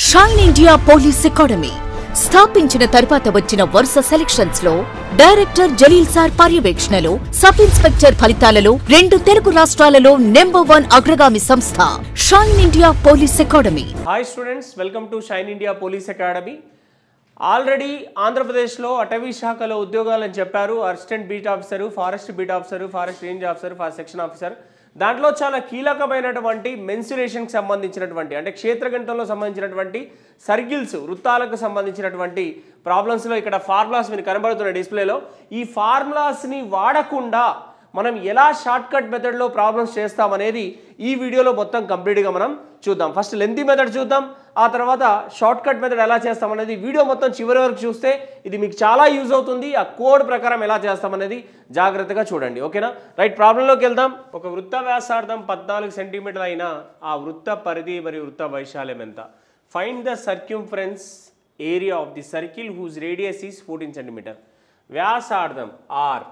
Shine India police academy స్థాపించిన తర్వాత వచ్చిన వరుస సెలక్షన్స్ లో డైరెక్టర్ జలీల్ సార్ పర్యవేక్షణలో సబ్ ఇన్స్పెక్టర్ ఫలితాలలో 2 తెలుగు రాష్ట్రాలలో నంబర్ 1 అగ్రగామి సంస్థ shine India police academy. Hi students, welcome to shine India police academy. Already ఆంధ్రప్రదేశ్లో అటవీ శాఖలో ఉద్యోగాలని చెప్పారు. Assistant beat officer, forest beat officer, forest range officer, forest section officer. దాంట్లో చాలా కీలకమైనటువంటి మెన్సురేషన్కి సంబంధించినటువంటి అంటే క్షేత్రగణితంలో సంబంధించినటువంటి సర్కిల్స్ వృత్తాలకు సంబంధించినటువంటి ప్రాబ్లమ్స్లో ఇక్కడ ఫార్ములాస్ మీకు కనబడుతున్న డిస్ప్లేలో ఈ ఫార్ములాస్ని వాడకుండా మనం ఎలా షార్ట్ కట్ మెథడ్లో ప్రాబ్లమ్స్ చేస్తామనేది ఈ వీడియోలో మొత్తం కంప్లీట్గా మనం చూద్దాం. ఫస్ట్ లెంతీ మెథడ్ చూద్దాం, ఆ తర్వాత షార్ట్ కట్ మెథడ్ ఎలా చేస్తామనేది వీడియో మొత్తం చివరి వరకు చూస్తే ఇది మీకు చాలా యూజ్ అవుతుంది. ఆ కోడ్ ప్రకారం ఎలా చేస్తామనేది జాగ్రత్తగా చూడండి, ఓకేనా? రైట్, ప్రాబ్లంలోకి వెళ్దాం. ఒక వృత్త వ్యాసార్థం 14 సెంటీమీటర్లు అయినా ఆ వృత్త పరిధి మరియు వృత్త వైశాల్యం ఎంత? Find the circumference area of the circle whose radius is 14 centimetre. వ్యాసార్థం ఆర్,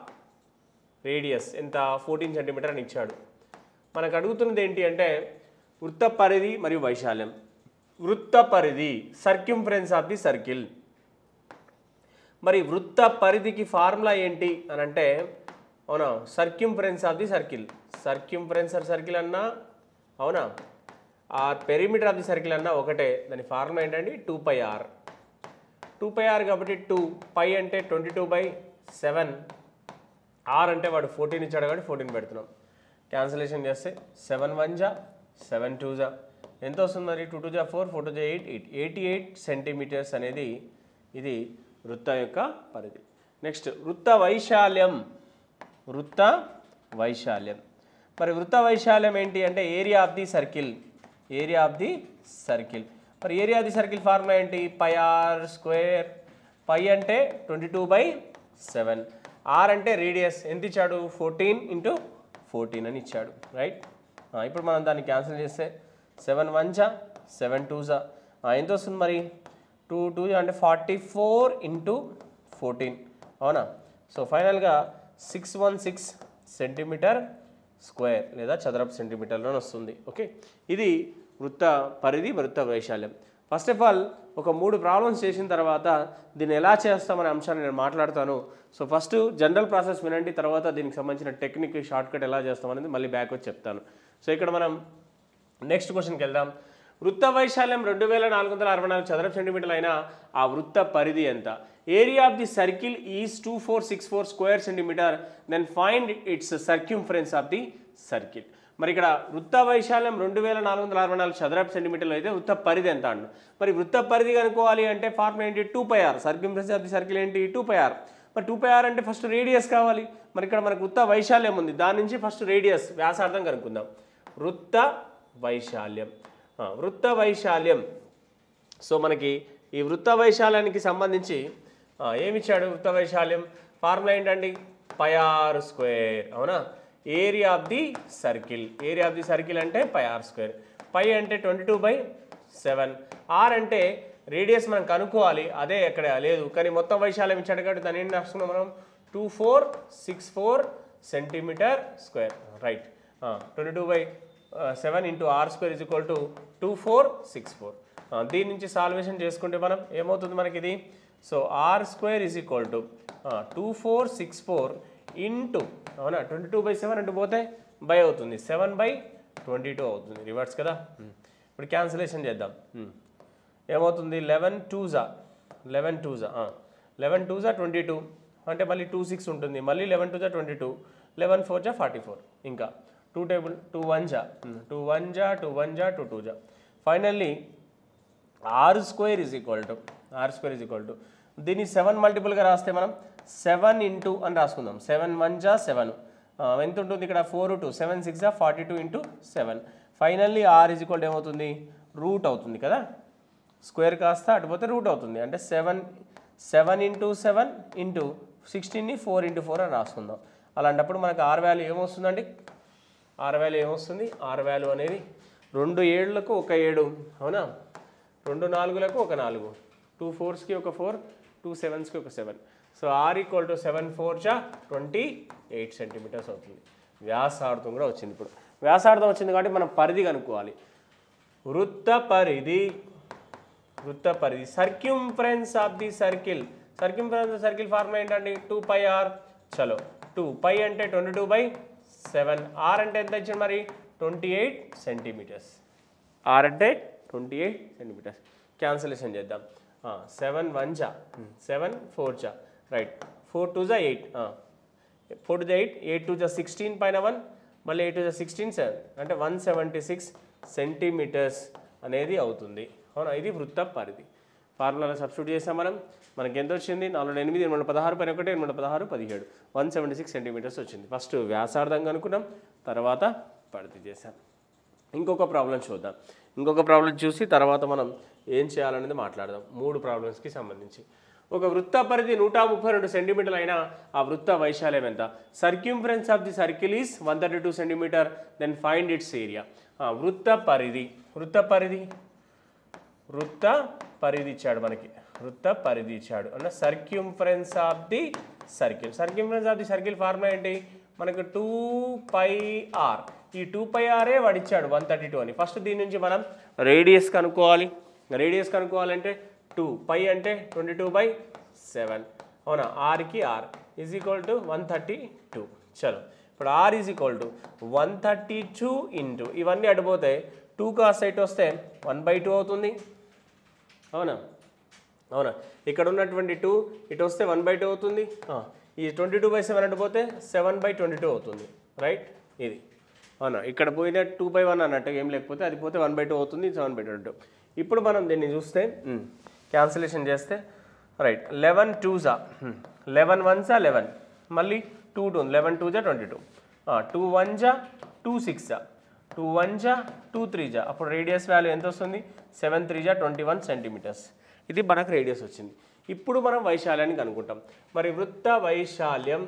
రేడియస్ ఎంత? 14 సెంటీమీటర్ అని ఇచ్చాడు. మనకు అడుగుతున్నది ఏంటి అంటే వృత్త పరిధి మరియు వైశాల్యం. వృత్త పరిధి సర్క్యూంఫరెన్స్ ఆఫ్ ది సర్కిల్. మరి వృత్త పరిధికి ఫార్ములా ఏంటి అని అంటే, అవునా, circumference of the circle. Circumference of circle అన్నా అవునా, ఆ పెరిమీటర్ ఆఫ్ ది సర్కిల్ అన్నా ఒకటే. దాని ఫార్ములా ఏంటండి? 2πr. 2πr కాబట్టి 2 π అంటే 22/7, r అంటే వాడు 14 ఇచ్చాడు కాబట్టి 14 పెడుతున్నాం. క్యాన్సలేషన్ చేస్తే 7 1 జా 7 2 జా ఎంత వస్తుంది? మరి 2 2 జా 4 4 2 జా 8 88 సెంటీమీటర్స్ అనేది ఇది వృత్తం యొక్క పరిధి. నెక్స్ట్ వృత్త వైశాల్యం. వృత్త వైశాల్యం, మరి వృత్త వైశాల్యం ఏంటి అంటే area of the circle. Area of the circle. మరి area of the circle formula ఏంటి? πr². π అంటే 22/7, r అంటే రేడియస్ ఎంత ఇచ్చాడు? 14 × 14 అని ఇచ్చాడు, రైట్? ఇప్పుడు మనం దాన్ని క్యాన్సిల్ చేస్తే 7 1 జా 7 2 జా ఎంత వస్తుంది? మరి 2 2 అంటే 44 × 14, అవునా? సో ఫైనల్గా 616 సెంటీమీటర్ స్క్వేర్ లేదా చదరపు సెంటీమీటర్లో వస్తుంది. ఓకే, ఇది వృత్త పరిధి వృత్త వైశాల్యం. ఫస్ట్ ఆఫ్ ఆల్ ఒక 3 ప్రాబ్లమ్స్ చేసిన తర్వాత దీన్ని ఎలా చేస్తామనే అంశాన్ని నేను మాట్లాడతాను. సో ఫస్ట్ జనరల్ ప్రాసెస్ వినండి, తర్వాత దీనికి సంబంధించిన టెక్నిక్ షార్ట్ కట్ ఎలా చేస్తామనేది మళ్ళీ బ్యాక్ వచ్చి చెప్తాను. సో ఇక్కడ మనం నెక్స్ట్ క్వశ్చన్కి వెళ్దాం. వృత్త వైశాల్యం 2464 చదరపు సెంటీమీటర్లు అయినా ఆ వృత్త పరిధి ఎంత? Area of the circle is 2464 square centimetre. Then find its circumference of the circle. మరి ఇక్కడ వృత్త వైశాల్యం 2464 చదరపు సెంటీమీటర్లు అయితే వృత్త పరిధి ఎంత అంటు? మరి వృత్త పరిధి కనుక్కోవాలి అంటే ఫార్ములా ఏంటి? 2πr. సర్క్యూంఫరెన్స్ ఆఫ్ ది సర్కిల్ ఏంటి? 2πr. మరి 2πr అంటే ఫస్ట్ రేడియస్ కావాలి. మరి ఇక్కడ మనకు వృత్త వైశాల్యం ఉంది, దాని నుంచి ఫస్ట్ రేడియస్ వ్యాసార్థం కనుక్కుందాం. వృత్త వైశాల్యం. వృత్త వైశాల్యం. సో మనకి ఈ వృత్త వైశాల్యానికి సంబంధించి ఏమిచ్చాడు? వృత్త వైశాల్యం ఫార్ములా ఏంటండి? πr², అవునా? Area of the circle. Area of the circle అంటే πr². π అంటే 22/7, r అంటే రేడియస్ మనం కనుక్కోవాలి, అదే ఎక్కడ లేదు కానీ మొత్తం వైశాల్యం ఇచ్చాడు కాబట్టి దాన్ని ఏం రాసుకున్నాం మనం? 2464 సెంటీమీటర్ స్క్వేర్, రైట్? 22/7 × r² = 2464. దీని నుంచి సాల్వేషన్ చేసుకుంటే మనం ఏమవుతుంది మనకి ఇది? సో r² = 2464 ఇంటూ, అవునా, 22/7 అంటూ పోతే బై అవుతుంది, 7/22 అవుతుంది, రివర్స్ కదా. ఇప్పుడు క్యాన్సిలేషన్ చేద్దాం. ఏమవుతుంది? 11 2 జా 11 2 జా 11 2 జా 22 అంటే మళ్ళీ 2 6 ఉంటుంది, మళ్ళీ 11 2 జా 22, 11 4 జా 44, ఇంకా 2 టేబుల్ 2 1 జా 2 1 జా 2 1 జా 2 2 జా. ఫైనల్లీ r² = దీన్ని 7 మల్టిపుల్గా రాస్తే మనం 7 ఇంటూ అని రాసుకుందాం. 7 1 జా 7 ఎంత ఉంటుంది ఇక్కడ? 4 2 7 6 జా 42 × 7. ఫైనల్లీ r = ఏమవుతుంది? రూట్ అవుతుంది కదా, స్క్వేర్ కాస్త అటుపోతే రూట్ అవుతుంది. అంటే 7 7 × 7 ఇంటూ 16ని 4 × 4 అని రాసుకుందాం. అలాంటప్పుడు మనకు r వాల్యూ ఏమొస్తుందండి? r వాల్యూ ఏమొస్తుంది? r వాల్యూ అనేది 2 7లకు 1 7, అవునా, 2 4లకు 1 4, 2 4స్కి 1 4, 2 7స్కి 1 7. సో r = 7 4 జా 28 సెంటీమీటర్స్ అవుతుంది. వ్యాసార్థం కూడా వచ్చింది. ఇప్పుడు వ్యాసార్థం వచ్చింది కాబట్టి మనం పరిధి కనుక్కోవాలి. వృత్త పరిధి వృత్త పరిధి. Circumference of the circle, circumference of circle formula ఏంటండి 2πr. చలో 2π అంటే 22/7, r అంటే ఎంత ఇచ్చింది మరి 28 సెంటీమీటర్స్, r అంటే 28 సెంటీమీటర్స్. క్యాన్సిలేషన్ చేద్దాం. 7 1 జా 7 4 జా రైట్, 4 2 జా 8, 4 2 8, 8 2 జా 16 పైన 1, మళ్ళీ 8 2 జా 16 7 అంటే 176 సెంటీమీటర్స్ అనేది అవుతుంది. అవునా, ఇది వృత్త పరిధి. ఫార్ములాలో సబ్స్టిట్యూట్ చేసాం మనం, మనకి ఎంత వచ్చింది 4 8 8 16 పైన 1 8 16 17 176 సెంటీమీటర్స్ వచ్చింది. ఫస్ట్ వ్యాసార్థం కనుక్కున్నాం, తర్వాత పరిధి చేసాం. ఇంకొక ప్రాబ్లం చూద్దాం. ఇంకొక ప్రాబ్లం చూసి తర్వాత మనం ఏం చేయాలనేది మాట్లాడదాం. 3 ప్రాబ్లమ్స్కి సంబంధించి. ఒక వృత్త పరిధి 132 సెంటీమీటర్లు అయినా ఆ వృత్త వైశాల్యం ఎంత? Circumference of the circle is 132 centimetre, then find its area. వృత్త పరిధి, వృత్త పరిధి ఇచ్చాడు మనకి, వృత్త పరిధి ఇచ్చాడు అన్న circumference of the circle. Circumference of the circle formula ఏంటి మనకు 2πr. ఈ 2πr వాడు ఇచ్చాడు 132 అని. ఫస్ట్ దీని నుంచి మనం రేడియస్ కనుక్కోవాలి. రేడియస్ కనుక్కోవాలంటే 2π అంటే 22/7. అవునా, rకి r ఈజ్ ఈక్వల్ టు 132. చలో ఇప్పుడు r is equal to 132 into ఇవన్నీ అడిపోతాయి, 2 కాస్ ఇటు వస్తే 1/2 అవుతుంది. అవునా, అవునా, ఇక్కడ ఉన్నటువంటి 2 ఇటు వస్తే 1/2 అవుతుంది. ఈ 22/7 అడిపోతే 7/22 అవుతుంది. రైట్, ఇది అవునా, ఇక్కడ పోయిన 2/1 అన్నట్టు ఏం లేకపోతే అది పోతే 1/2 అవుతుంది, 7/22. ఇప్పుడు మనం దీన్ని చూస్తే క్యాన్సిలేషన్ చేస్తే రైట్ 11 2s 11 1s 11, మళ్ళీ 2 2 11 2s 22, 2 1s 2 6, 2 1s 2 3s. అప్పుడు రేడియస్ వాల్యూ ఎంత వస్తుంది 7 3s 21 సెంటీమీటర్స్. ఇది మనకు రేడియస్ వచ్చింది. ఇప్పుడు మనం వైశాల్యాన్ని కనుక్కుంటాం. మరి వృత్త వైశాల్యం,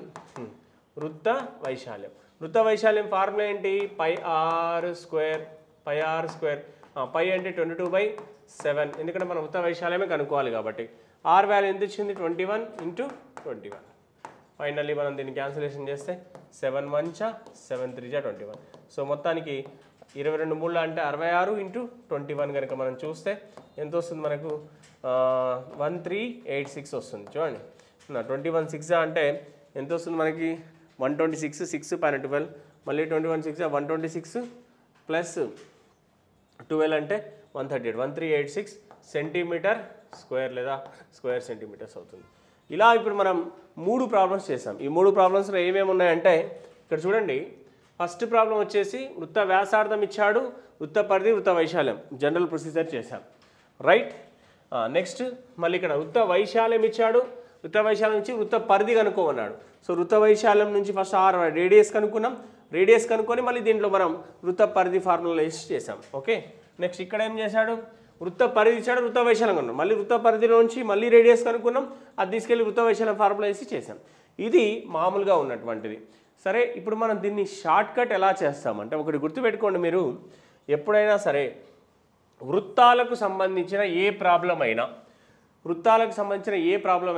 వృత్త వైశాల్యం ఫార్ములా ఏంటి πr స్క్వేర్. పై అంటే 22/7, ఎందుకంటే మనం వృత్త వైశాల్యమే కనుక్కోవాలి కాబట్టి. r వాల్యూ ఎంత ఇచ్చింది 21 × 21. ఫైనల్లీ మనం దీన్ని క్యాన్సిలేషన్ చేస్తే 7 1s 7 3s 21. సో మొత్తానికి 22 3 అంటే 66 × 21 కనుక మనం చూస్తే ఎంత వస్తుంది మనకు 1386 వస్తుంది. చూడండి 21 6 అంటే ఎంత వస్తుంది మనకి 126, 6 పైన 12, మళ్ళీ 21 6 126 ప్లస్ 12 అంటే 138, 1386 సెంటీమీటర్ స్క్వేర్ లేదా స్క్వేర్ సెంటీమీటర్స్ అవుతుంది. ఇలా ఇప్పుడు మనం 3 ప్రాబ్లమ్స్ చేసాం. ఈ 3 ప్రాబ్లమ్స్లో ఏమేమి ఉన్నాయంటే ఇక్కడ చూడండి. ఫస్ట్ ప్రాబ్లం వచ్చేసి వృత్త వ్యాసార్థం ఇచ్చాడు, వృత్త పరిధి, వృత్త వైశాల్యం జనరల్ ప్రొసీజర్ చేశాం. రైట్, నెక్స్ట్ మళ్ళీ ఇక్కడ వృత్త వైశాల్యం ఇచ్చాడు, వృత్త వైశాల్యం ఇచ్చి వృత్త పరిధి కనుక్కోమన్నాడు. సో వృత్త వైశాల్యం నుంచి ఫస్ట్ రేడియస్ కనుక్కున్నాం, రేడియస్ కనుక్కొని మళ్ళీ దీంట్లో మనం వృత్త పరిధి ఫార్ములా వేసి చేసాం. ఓకే, నెక్స్ట్ ఇక్కడ ఏం చేశాడు వృత్త పరిధి ఇచ్చాడు, వృత్త వైశాల్యం కనుక్కున్నాం, మళ్ళీ వృత్త పరిధిలో నుంచి మళ్ళీ రేడియస్ కనుక్కున్నాం, అది తీసుకెళ్ళి వృత్త వైశాల్యం ఫార్ములా వేసి చేసాం. ఇది మామూలుగా ఉన్నటువంటిది. సరే, ఇప్పుడు మనం దీన్ని షార్ట్ కట్ ఎలా చేస్తామంటే ఒకటి గుర్తుపెట్టుకోండి మీరు, ఎప్పుడైనా సరే వృత్తాలకు సంబంధించిన ఏ ప్రాబ్లం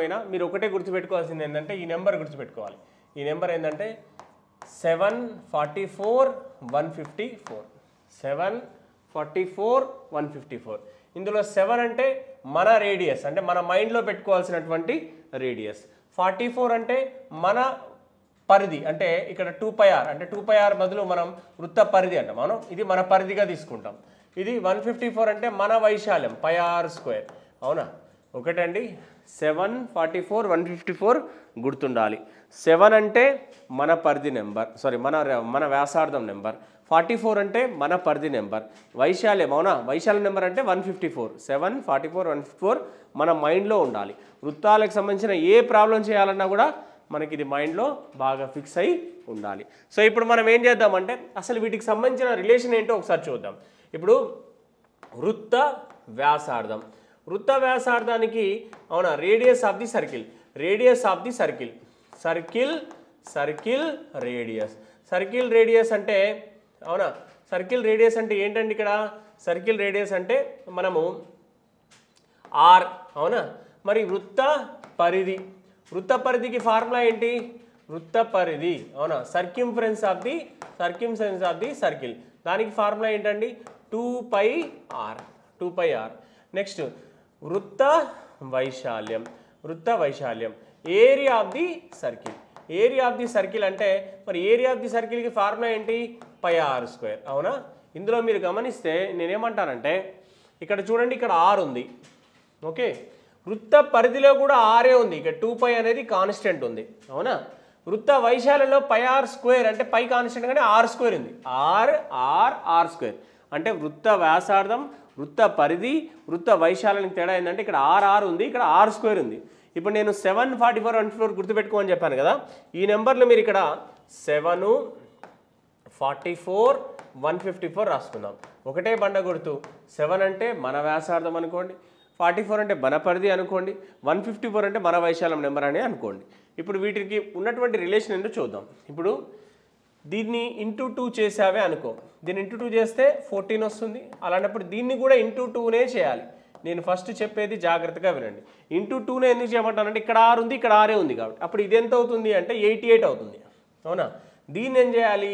అయినా మీరు ఒకటే గుర్తుపెట్టుకోవాల్సింది ఏంటంటే ఈ నెంబర్ గుర్తుపెట్టుకోవాలి. ఈ నెంబర్ ఏంటంటే 744 154, 744 154. ఇందులో 7 అంటే మన రేడియస్, అంటే మన మైండ్లో పెట్టుకోవాల్సినటువంటి రేడియస్. 44 అంటే మన పరిధి, అంటే ఇక్కడ 2πr, అంటే 2πr బదులు మనం వృత్త పరిధి అంటాం. మనం ఇది మన పరిధిగా తీసుకుంటాం. ఇది 154 అంటే మన వైశాల్యం πr స్క్వేర్. అవునా, ఒకటండి 744 154 గుర్తుండాలి. 7 అంటే మన పరిధి నెంబర్, సారీ మన వ్యాసార్థం నెంబర్. 44 అంటే మన పరిధి నెంబర్, వైశాల్యం. అవునా, వైశాల్యం నెంబర్ అంటే 154. 744 154 మన మైండ్లో ఉండాలి. వృత్తాలకు సంబంధించిన ఏ ప్రాబ్లం చేయాలన్నా కూడా మనకి ఇది మైండ్లో బాగా ఫిక్స్ అయి ఉండాలి. సో ఇప్పుడు మనం ఏం చేద్దామంటే అసలు వీటికి సంబంధించిన రిలేషన్ ఏంటో ఒకసారి చూద్దాం. ఇప్పుడు వృత్త వ్యాసార్థానికి అవునా radius of the circle, circle radius అంటే అవునా, సర్కిల్ రేడియస్ అంటే ఏంటండి ఇక్కడ సర్కిల్ రేడియస్ అంటే మనము r. అవునా, మరి వృత్త పరిధికి ఫార్ములా ఏంటి వృత్త పరిధి. అవునా, సర్క్యూంఫరెన్స్ ఆఫ్ ది సర్కిల్, దానికి ఫార్ములా ఏంటండి 2πr. నెక్స్ట్ వృత్త వైశాల్యం. వృత్త వైశాల్యం area of the circle. Area of the circle అంటే మరి ఏరియా ఆఫ్ ది సర్కిల్కి ఫార్ములా ఏంటి? పై ఆర్ స్క్వేర్. అవునా? ఇందులో మీరు గమనిస్తే నేనేమంటానంటే ఇక్కడ చూడండి, ఇక్కడ ఆర్ ఉంది. ఓకే, వృత్త పరిధిలో కూడా ఆరే ఉంది. ఇక్కడ 2π అనేది కాన్స్టెంట్ ఉంది. అవునా? వృత్త వైశాల్యంలో పై ఆర్ స్క్వేర్ అంటే పై కాన్స్టెంట్ కానీ ఆర్ స్క్వేర్ ఉంది. ఆర్ స్క్వేర్ అంటే వృత్త వ్యాసార్థం, వృత్త పరిధి, వృత్త వైశాల్యానికి తేడా ఏంటంటే ఇక్కడ ఆర్ ఉంది, ఇక్కడ ఆర్ స్క్వేర్ ఉంది. ఇప్పుడు నేను 7, 44, 154 గుర్తుపెట్టుకోమని చెప్పాను కదా. ఈ నెంబర్లు మీరు ఇక్కడ 7, 44, 154 రాసుకుందాం. ఒకటే బండ గుర్తు. 7 అంటే మన వ్యాసార్థం అనుకోండి, 44 అంటే మన పరిధి అనుకోండి, 154 అంటే మన వైశాల్యం నెంబర్ అని అనుకోండి. ఇప్పుడు వీటికి ఉన్నటువంటి రిలేషన్ ఏంటో చూద్దాం. ఇప్పుడు దీన్ని ఇంటూ 2 చేసావే అనుకో, దీన్ని ఇంటూ 2 చేస్తే 14 వస్తుంది. అలాంటప్పుడు దీన్ని కూడా ఇంటూ 2నే చేయాలి. నేను ఫస్ట్ చెప్పేది జాగ్రత్తగా వినండి. ఇంటూ 2నే ఎందుకు చేయమంటానంటే ఇక్కడ ఆర్ ఉంది, ఇక్కడ ఆరే ఉంది కాబట్టి. అప్పుడు ఇది ఎంత అవుతుంది అంటే 88 అవుతుంది. అవునా? దీన్ని ఏం చేయాలి?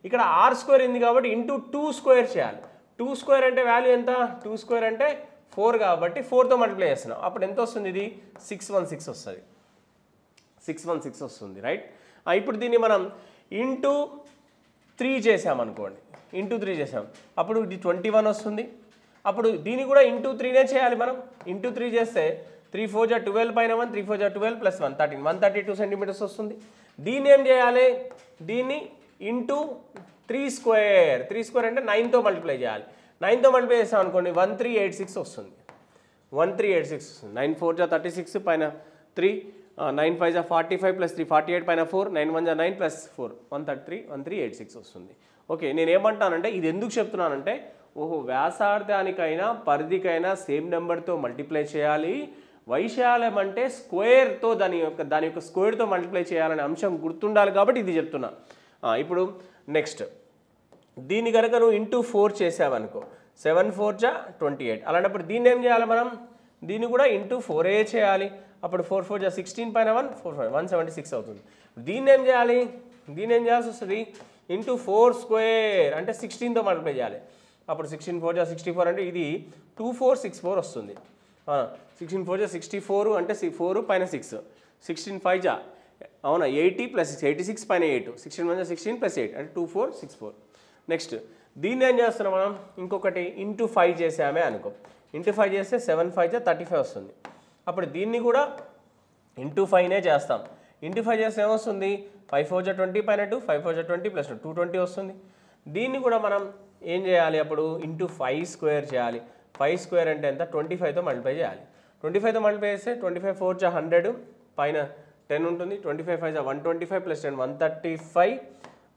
ఇక్కడ ఆర్ స్క్వేర్ ఉంది కాబట్టి ఇంటూ 2 స్క్వేర్ చేయాలి. 2 స్క్వేర్ అంటే వాల్యూ ఎంత? 2 స్క్వేర్ అంటే 4 కాబట్టి 4తో మల్టిప్లై చేస్తున్నాం. అప్పుడు ఎంత వస్తుంది? ఇది 616 వస్తుంది. 616 వస్తుంది. రైట్? ఇప్పుడు దీన్ని మనం ఇంటూ 3 చేసామనుకోండి. ఇంటూ 3 చేసాం, అప్పుడు ఇది 21 వస్తుంది. అప్పుడు దీన్ని కూడా ఇంటూ 3నే చేయాలి మనం. ఇంటూ 3 చేస్తే 3 4 జా 12 పైన 1, 3 4 జా 12 ప్లస్ 1 13, 132 సెంటీమీటర్స్ వస్తుంది. దీన్ని ఏం చేయాలి? దీన్ని ఇంటూ 3 స్క్వేర్. 3 స్క్వేర్ అంటే 9తో మల్టిప్లై చేయాలి. 9తో మల్టిప్లై చేసాం అనుకోండి 1386 వస్తుంది. 1386 వస్తుంది. 9 4 జా 36 పైన 3, 9 5 జా 45 ప్లస్ 3 48 పైన 4, 9 1 జా 9 ప్లస్ 4 133, 1386 వస్తుంది. ఓకే, నేనేమంటానంటే ఇది ఎందుకు చెప్తున్నానంటే ఓహో వ్యాసార్థానికైనా పరిధికైనా సేమ్ నెంబర్తో మల్టిప్లై చేయాలి. వైశాల్యం అంటే స్క్వేర్తో దాని యొక్క స్క్వేర్తో మల్టిప్లై చేయాలనే అంశం గుర్తుండాలి కాబట్టి ఇది చెప్తున్నా. ఇప్పుడు నెక్స్ట్ దీన్ని కనుక నువ్వు ఇంటూ 4 చేసావనుకో 7 4 జా 28. అలాంటప్పుడు దీన్ని ఏం చేయాలి మనం? దీన్ని కూడా ఇంటూ 4 చేయాలి. అప్పుడు 4 4 జా 16 పైన 1 4 5 176 అవుతుంది. దీన్ని ఏం చేయాలి? దీన్ని ఏం చేయాల్సి వస్తుంది? ఇంటూ 4 స్క్వేర్ అంటే 16తో మల్టిప్లై చేయాలి. అప్పుడు 16 4 జా 64 అంటే ఇది 2464 వస్తుంది. 16 4 జా 64 అంటే 4 పైన 6, 16 5 జా అవునా 80 ప్లస్ 86 పైన 8, 16 1 జా 16 ప్లస్ 8 అంటే 2464. నెక్స్ట్ దీన్ని ఏం చేస్తున్నాం మనం? ఇంకొకటి ఇంటూ 5 చేసామే అనుకో. ఇంటూ 5 చేస్తే 7 5 జా 35 వస్తుంది. అప్పుడు దీన్ని కూడా ఇంటూ 5నే చేస్తాం. ఇంటూ 5 చేస్తే ఏమొస్తుంది? 5 4 జా 20 పైన 2, 5 4 జా 20 ప్లస్ 220 వస్తుంది. దీన్ని కూడా మనం ఏం చేయాలి? అప్పుడు ఇంటూ 5 స్క్వేర్ చేయాలి. 5 స్క్వేర్ అంటే ఎంత? 25తో మల్టిప్లై చేయాలి. 25తో మల్టిప్లై చేస్తే 25 4 జా 100 పైన 10 ఉంటుంది. 25 5 జా 125 ప్లస్ 10 135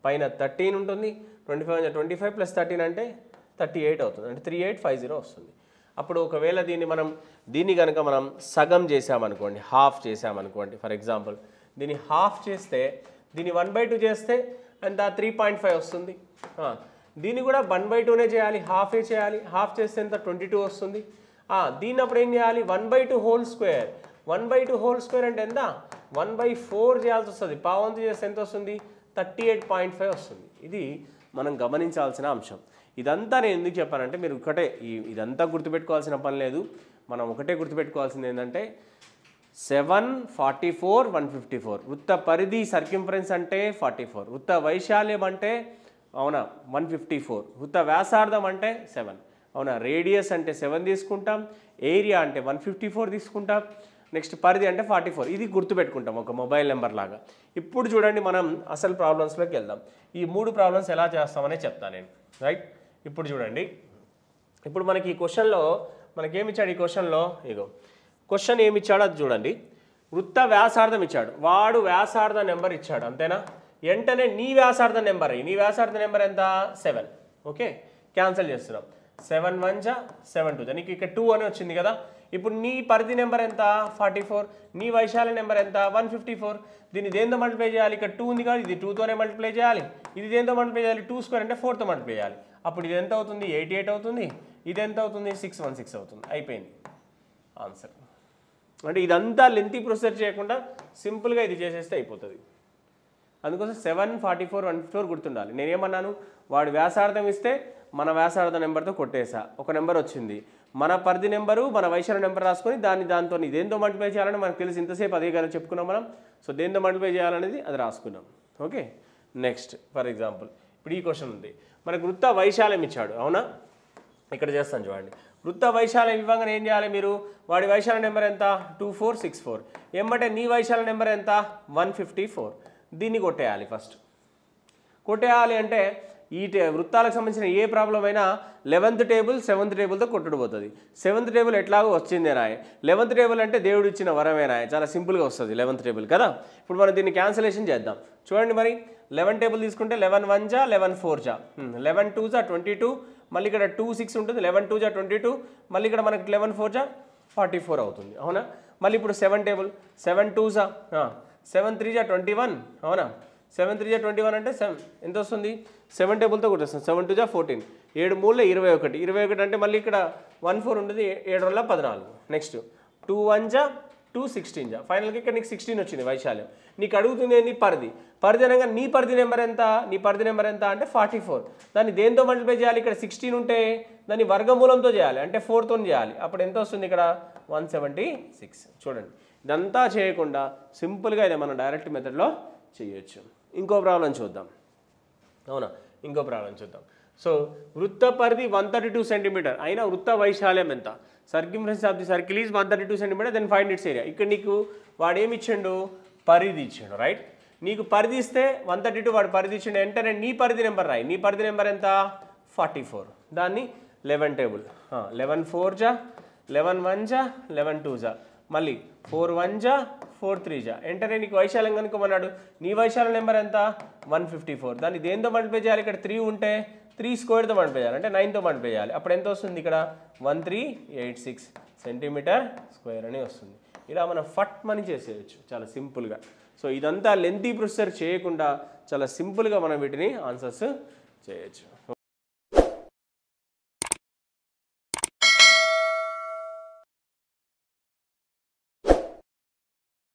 పైన 13 ఉంటుంది. 25 జా 25 ప్లస్ 13 అంటే 38 అవుతుంది. అంటే 3850 వస్తుంది. అప్పుడు ఒకవేళ దీన్ని కనుక మనం సగం చేసామనుకోండి, హాఫ్ చేసామనుకోండి, ఫర్ ఎగ్జాంపుల్ దీన్ని హాఫ్ చేస్తే దీన్ని 1/2 చేస్తే అంత 3.5 వస్తుంది. దీన్ని కూడా 1/2నే చేయాలి, హాఫే చేయాలి. హాఫ్ చేస్తే ఎంత? 22 వస్తుంది. దీన్ని అప్పుడు ఏం చేయాలి? 1/2 హోల్ స్క్వేర్. 1/2 హోల్ స్క్వేర్ అంటే ఎంత? 1/4 చేయాల్సి వస్తుంది. పావంతు చేస్తే ఎంత వస్తుంది? 38.5 వస్తుంది. ఇది మనం గమనించాల్సిన అంశం. ఇదంతా నేను ఎందుకు చెప్పానంటే మీరు ఇదంతా గుర్తుపెట్టుకోవాల్సిన పని లేదు. మనం ఒకటే గుర్తుపెట్టుకోవాల్సింది ఏంటంటే 7 44 154 వృత్త పరిధి సర్కంఫరెన్స్ అంటే 44, వృత్త వైశాల్యం అంటే అవునా 154, వృత్త వ్యాసార్థం అంటే 7 అవునా, రేడియస్ అంటే 7 తీసుకుంటాం, ఏరియా అంటే 154 తీసుకుంటాం, నెక్స్ట్ పరిధి అంటే 44. ఇది గుర్తుపెట్టుకుంటాం ఒక మొబైల్ నెంబర్ లాగా. ఇప్పుడు చూడండి మనం అసలు ప్రాబ్లమ్స్లోకి వెళ్దాం. ఈ 3 ప్రాబ్లమ్స్ ఎలా చేస్తామనే చెప్తాను నేను. రైట్? ఇప్పుడు చూడండి, ఇప్పుడు మనకి ఈ క్వశ్చన్లో మనకేమిచ్చాడు? ఈ క్వశ్చన్లో క్వశ్చన్ ఏమిచ్చాడో అది చూడండి. వృత్త వ్యాసార్థం ఇచ్చాడు, వాడు వ్యాసార్థ నెంబర్ ఇచ్చాడు, అంతేనా? వెంటనే నీ వ్యాసార్థ నెంబర్ ఎంత? 7. ఓకే, క్యాన్సిల్ చేస్తున్నాం. 7 1 జా 7 2 జా, నీకు ఇక్కడ 2 అని వచ్చింది కదా. ఇప్పుడు నీ పరిధి నెంబర్ ఎంత? 44. నీ వైశాల్య నెంబర్ ఎంత? 154. దీన్ని దేంతో మల్టిప్లై చేయాలి? ఇక్కడ 2 ఉంది కదా, ఇది 2తోనే మల్టిప్లై చేయాలి. ఇది దేంతో మల్టిప్లై చేయాలి? 2 స్క్వేర్ అంటే 4తో మల్టిప్లై చేయాలి. అప్పుడు ఇది ఎంత అవుతుంది? 88 అవుతుంది. ఇది ఎంత అవుతుంది? 616 అవుతుంది. అయిపోయింది ఆన్సర్. అంటే ఇదంతా లెంతీ ప్రొసీజర్ చేయకుండా సింపుల్గా ఇది చేసేస్తే అయిపోతుంది. అందుకోసం 7 44 154 గుర్తుండాలి. నేనేమన్నాను? వాడు వ్యాసార్థం ఇస్తే మన వ్యాసార్థ నెంబర్తో కొట్టేసా, ఒక నెంబర్ వచ్చింది. మన పరిధి నెంబరు మన వైశాల్య నెంబర్ రాసుకొని దాంతో దేంతో మల్టిప్లై చేయాలని మనకు తెలిసి ఇంతసేపు అదే కదా చెప్పుకున్నాం మనం. సో దేంతో మల్టిప్లై చేయాలనేది అది రాసుకున్నాం. ఓకే, నెక్స్ట్ ఫర్ ఎగ్జాంపుల్ ఇప్పుడు ఈ క్వశ్చన్ ఉంది, మనకు వృత్త వైశాల్యం ఇచ్చాడు అవునా. ఇక్కడ చేస్తాను చూడండి, వృత్త వైశాల్యం ఇవ్వగానే ఏం చేయాలి మీరు, వాడి వైశాల్య నెంబర్ ఎంత 2464, ఏమంటే నీ వైశాల్య నెంబర్ ఎంత 154. దీన్ని కొట్టేయాలి ఫస్ట్. కొట్టేయాలి అంటే ఈ వృత్తాలకు సంబంధించిన ఏ ప్రాబ్లం అయినా 11th table 7th టేబుల్తో కొట్టుకుపోతుంది. 7th table ఎట్లాగో వచ్చిందేనా, 11th టేబుల్ అంటే దేవుడు ఇచ్చిన వరమేనా, చాలా సింపుల్గా వస్తుంది 11th టేబుల్ కదా. ఇప్పుడు మనం దీన్ని క్యాన్సిలేషన్ చేద్దాం చూడండి. మరి 11 టేబుల్ తీసుకుంటే 11 1 జా 11 4 జా 11 2 జా 22, మళ్ళీ ఇక్కడ 2 6 ఉంటుంది, 11 2 జా 22, మళ్ళీ ఇక్కడ మనకి 11 4 జా 44 అవుతుంది అవునా. మళ్ళీ ఇప్పుడు 7 టేబుల్ 7 2 జా 7 3 జా 21 అవునా. 7 3 జా 21 అంటే ఎంత వస్తుంది, 7 టేబుల్తో కొట్టేస్తాం. 7 2 జా 14, 7 3 21, 21 అంటే మళ్ళీ ఇక్కడ 1 4 ఉంటుంది, 7 2 14. నెక్స్ట్ 2 1 జా 2 16 జా, ఫైనల్గా ఇక్కడ నీకు 16 వచ్చింది వైశాల్యం. నీకు అడుగుతుంది ఏంటి పరిధి, పరిధి అనగా నీ పరిధి నెంబర్ ఎంత, నీ పరిధి నెంబర్ ఎంత అంటే 44. దాన్ని దేంతో మల్టిప్లై చేయాలి, ఇక్కడ 16 ఉంటే దాన్ని వర్గమూలంతో చేయాలి అంటే 4తో చేయాలి. అప్పుడు ఎంత వస్తుంది ఇక్కడ 176. చూడండి ఇదంతా చేయకుండా సింపుల్గా ఇదే మనం డైరెక్ట్ మెథడ్లో చేయొచ్చు. ఇంకో ప్రాబ్లం చూద్దాం అవునా, ఇంకో ప్రాబ్లం చూద్దాం. సో వృత్త పరిధి 132 సెంటీమీటర్ అయినా వృత్త వైశాల్యం ఎంత, circumference of the circle is 132 centimetre, then find its area. ఇక్కడ నీకు వాడు ఏమి ఇచ్చిండు, పరిధి ఇచ్చాడు రైట్. నీకు పరిధి ఇస్తే 132 వాడు పరిధి ఇచ్చిండు, వెంటనే నీ పరిధి నెంబర్ రాయి. నీ పరిధి నెంబర్ ఎంత 44, దాన్ని 11 టేబుల్ 11 4 జా 11 1 జా 11 2 జా, మళ్ళీ 4 1 జా 4 3 జా, వెంటనే నీకు వైశాల్యం కనుక్కోమన్నాడు. నీ వైశాల్య నెంబర్ ఎంత 154, దాన్ని దేంతో మల్టిప్లై చేయాలి, ఇక్కడ 3 ఉంటే 3 స్క్వేర్తో మల్టిప్లై చేయాలి అంటే 9తో మల్టిప్లై చేయాలి. అప్పుడు ఎంత వస్తుంది ఇక్కడ 1386 సెంటీమీటర్ స్క్వేర్ అని వస్తుంది. ఇలా మనం ఫట్ మని చేసేయచ్చు చాలా సింపుల్గా. సో ఇదంతా లెంతీ ప్రొసెసర్ చేయకుండా చాలా సింపుల్గా మనం వీటిని ఆన్సర్స్ చేయొచ్చు.